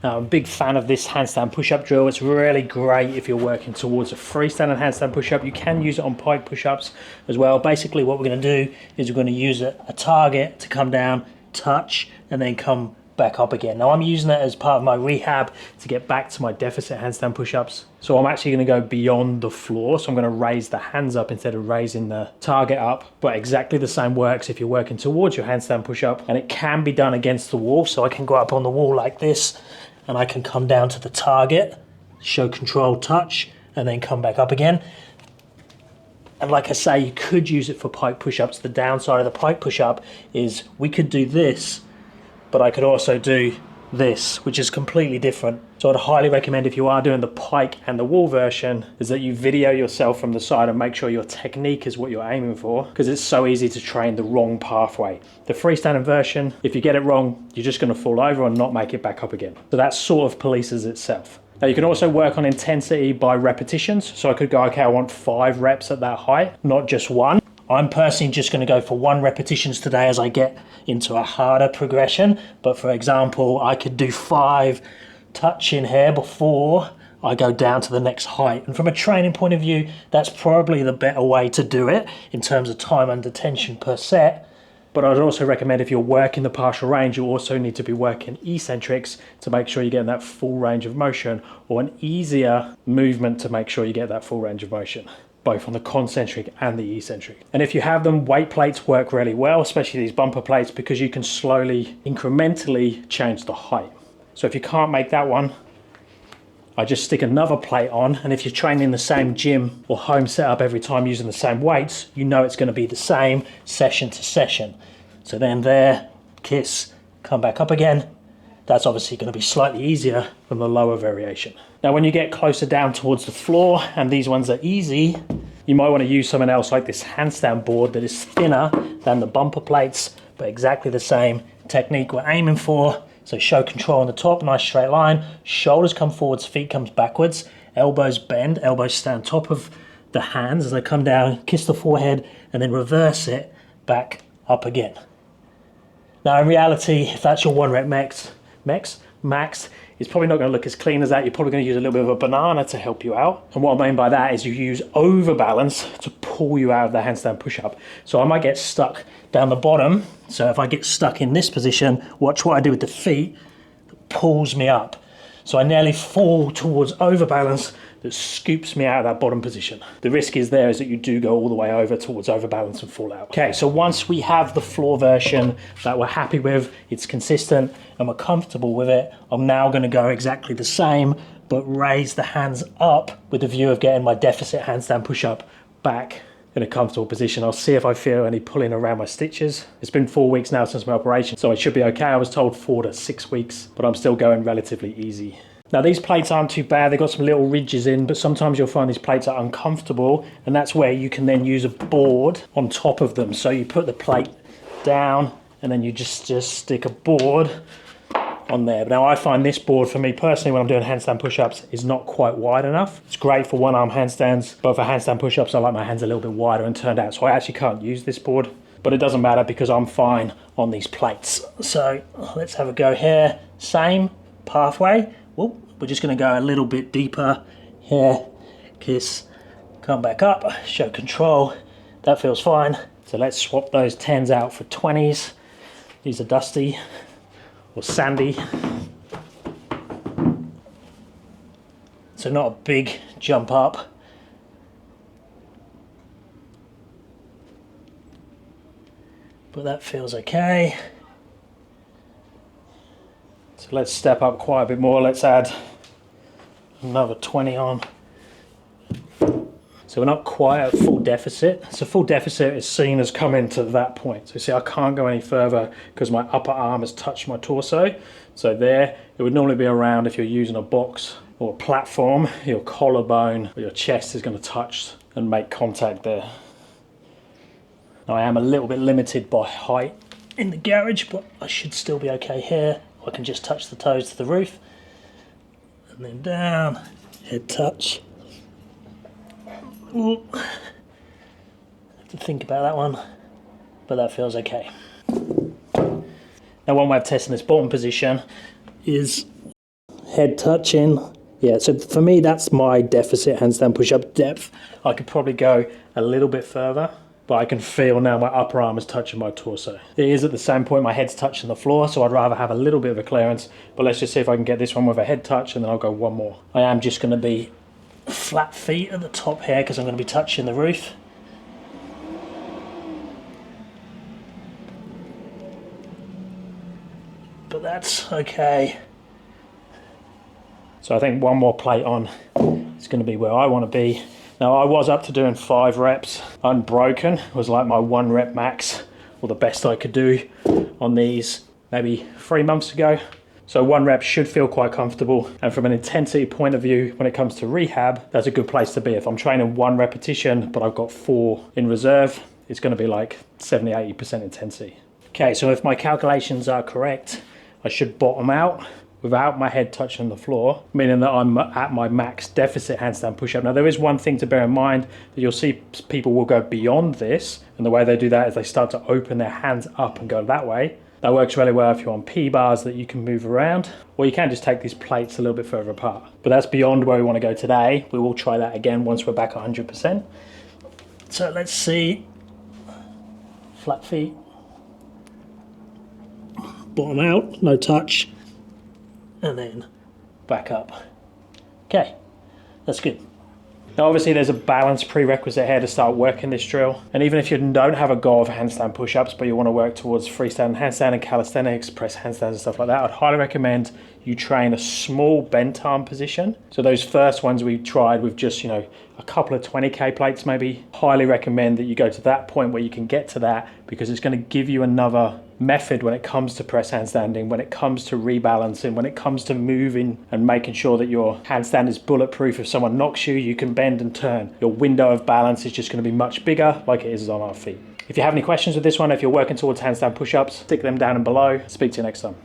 Now, I'm a big fan of this handstand push-up drill. It's really great if you're working towards a freestanding handstand push-up. You can use it on pike push-ups as well. Basically, what we're going to do is we're going to use a target to come down, touch, and then come back up again. Now, I'm using it as part of my rehab to get back to my deficit handstand push-ups. So I'm actually going to go beyond the floor. So I'm going to raise the hands up instead of raising the target up. But exactly the same works if you're working towards your handstand push-up. And it can be done against the wall. So I can go up on the wall like this, and I can come down to the target, show control, touch, and then come back up again. And like I say, you could use it for pike push-ups. The downside of the pike push-up is we could do this, but I could also do this, which is completely different. So I'd highly recommend, if you are doing the pike and the wall version, is that you video yourself from the side and make sure your technique is what you're aiming for, because it's so easy to train the wrong pathway. The freestanding version, if you get it wrong, you're just going to fall over and not make it back up again. So that sort of polices itself. Now, you can also work on intensity by repetitions. So I could go, okay, I want 5 reps at that height, not just 1. I'm personally just going to go for 1 repetitions today as I get into a harder progression. But for example, I could do 5 touch in here before I go down to the next height. And from a training point of view, that's probably the better way to do it in terms of time under tension per set. But I'd also recommend, if you're working the partial range, you also need to be working eccentrics to make sure you're getting that full range of motion, or an easier movement to make sure you get that full range of motion, both on the concentric and the eccentric. And if you have them, weight plates work really well, especially these bumper plates, because you can slowly, incrementally change the height. So if you can't make that one, I just stick another plate on, and if you're training in the same gym or home setup every time using the same weights, you know it's going to be the same session to session. So then there, kiss, come back up again. That's obviously going to be slightly easier than the lower variation. Now, when you get closer down towards the floor, and these ones are easy, you might want to use something else like this handstand board that is thinner than the bumper plates, but exactly the same technique we're aiming for. So show control on the top, nice straight line, shoulders come forwards, feet comes backwards, elbows bend, elbows stay on top of the hands as they come down, kiss the forehead, and then reverse it back up again. Now in reality, if that's your 1 rep max, it's probably not going to look as clean as that. You're probably going to use a little bit of a banana to help you out. And what I mean by that is you use overbalance to pull you out of the handstand push-up. So I might get stuck down the bottom. So if I get stuck in this position, watch what I do with the feet, that pulls me up. So I nearly fall towards overbalance that scoops me out of that bottom position. The risk is that you do go all the way over towards overbalance and fall out. Okay, so once we have the floor version that we're happy with, it's consistent and we're comfortable with it, I'm now going to go exactly the same, but raise the hands up with the view of getting my deficit handstand push-up back in a comfortable position. I'll see if I feel any pulling around my stitches. It's been 4 weeks now since my operation, so I should be okay. I was told 4 to 6 weeks, but I'm still going relatively easy. Now these plates aren't too bad, they've got some little ridges in, but sometimes you'll find these plates are uncomfortable, and that's where you can then use a board on top of them. So you put the plate down and then you just stick a board on there. But now I find this board, for me personally, when I'm doing handstand push-ups, is not quite wide enough. It's great for one-arm handstands, but for handstand push-ups, I like my hands a little bit wider and turned out, so I actually can't use this board. But it doesn't matter because I'm fine on these plates. So let's have a go here. Same pathway. Well, we're just going to go a little bit deeper here. Kiss, come back up, show control. That feels fine. So let's swap those 10s out for 20s. These are dusty or sandy. So not a big jump up. But that feels okay. So let's step up quite a bit more. Let's add another 20 on. So we're not quite at full deficit. So full deficit is seen as coming to that point. So you see I can't go any further because my upper arm has touched my torso. So there, it would normally be around, if you're using a box or a platform, your collarbone or your chest is going to touch and make contact there. Now I am a little bit limited by height in the garage, but I should still be okay here. I can just touch the toes to the roof and then down, head touch. Ooh. I have to think about that one, but that feels okay. Now one way of testing this bottom position is head touching. Yeah, so for me, that's my deficit handstand push-up depth. I could probably go a little bit further, but I can feel now my upper arm is touching my torso. It is at the same point my head's touching the floor, so I'd rather have a little bit of a clearance, but let's just see if I can get this one with a head touch, and then I'll go one more. I am just gonna be flat feet at the top here because I'm gonna be touching the roof. But that's okay. So I think one more plate on is going to be where I want to be. Now I was up to doing 5 reps unbroken. It was like my 1 rep max, or the best I could do on these maybe 3 months ago. So 1 rep should feel quite comfortable. And from an intensity point of view, when it comes to rehab, that's a good place to be. If I'm training 1 repetition, but I've got 4 in reserve, it's going to be like 70–80% intensity. Okay, so if my calculations are correct, I should bottom out without my head touching the floor, meaning that I'm at my max deficit handstand push-up. Now there is one thing to bear in mind, that you'll see people will go beyond this, and the way they do that is they start to open their hands up and go that way. That works really well if you're on P-bars that you can move around, or you can just take these plates a little bit further apart. But that's beyond where we want to go today. We will try that again once we're back 100%. So let's see, flat feet, bottom out, no touch, and then back up. Okay, that's good. Now obviously there's a balance prerequisite here to start working this drill, and even if you don't have a goal of handstand push-ups but you want to work towards freestyle handstand and calisthenics, press handstands and stuff like that, I'd highly recommend you train a small bent arm position. So those first ones we tried with just, a couple of 20k plates maybe, highly recommend that you go to that point where you can get to that, because it's going to give you another method when it comes to press handstanding, when it comes to rebalancing, when it comes to moving and making sure that your handstand is bulletproof. If someone knocks you, you can bend and turn. Your window of balance is just going to be much bigger, like it is on our feet. If you have any questions with this one, if you're working towards handstand push-ups, stick them down below. Speak to you next time.